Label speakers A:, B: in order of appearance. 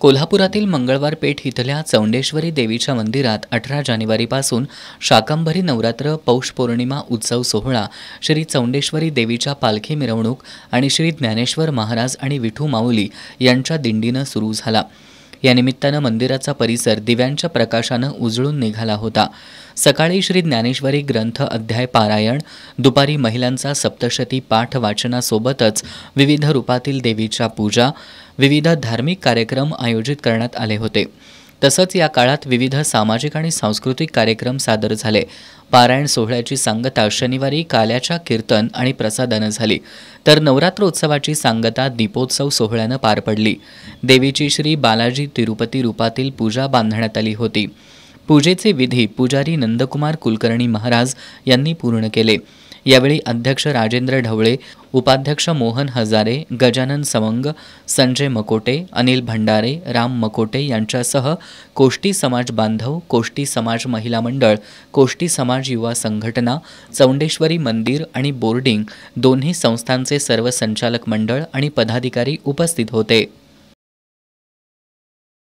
A: कोल्हापुरातील मंगळवार पेठ इथल्या चौंडेश्वरी देवीच्या मंदिरात 18 जानेवारीपासून शाकंभरी नवरात्र पौष पौर्णिमा उत्सव सोहळा, श्री चौंडेश्वरी देवीच्या पालखी मिरवणूक आणि श्री ज्ञानेश्वर महाराज आणि विठू माऊली यांच्या दिंडीनं सुरू झाला। या निमित्तानं मंदिराचा परिसर दिव्यांच्या प्रकाशानं उजळून निघाला होता। सकाळी श्री ज्ञानेश्वरी ग्रंथ अध्याय पारायण, दुपारी महिलांचा सप्तशती पाठ वाचनासोबतच विविध रूपातील देवीच्या पूजा, विविध धार्मिक कार्यक्रम आयोजित करण्यात आले होते। तसंच या काळात विविध सामाजिक आणि सांस्कृतिक कार्यक्रम सादर झाले। पारायण सोहळ्याची सांगता शनिवारी काल्याच्या कीर्तन आणि प्रसादानं झाली, तर नवरात्रोत्सवाची सांगता दीपोत्सव सोहळ्यानं पार पडली। देवीची श्री बालाजी तिरुपती रूपातील पूजा बांधण्यात आली होती। पूजेचे विधी पुजारी नंदकुमार कुलकर्णी महाराज यांनी पूर्ण केले। यावेळी अध्यक्ष राजेंद्र ढवळे, उपाध्यक्ष मोहन हजारे, गजानन सवंग, संजय मकोटे, अनिल भंडारे, राम मकोटे यांच्यासह कोष्टी समाज बांधव, कोष्टी समाज महिला मंडळ, कोष्टी समाज युवा संघटना, चौंडेश्वरी मंदिर आणि बोर्डिंग दोन्ही संस्थांचे सर्व संचालक मंडळ आणि पदाधिकारी उपस्थित होते।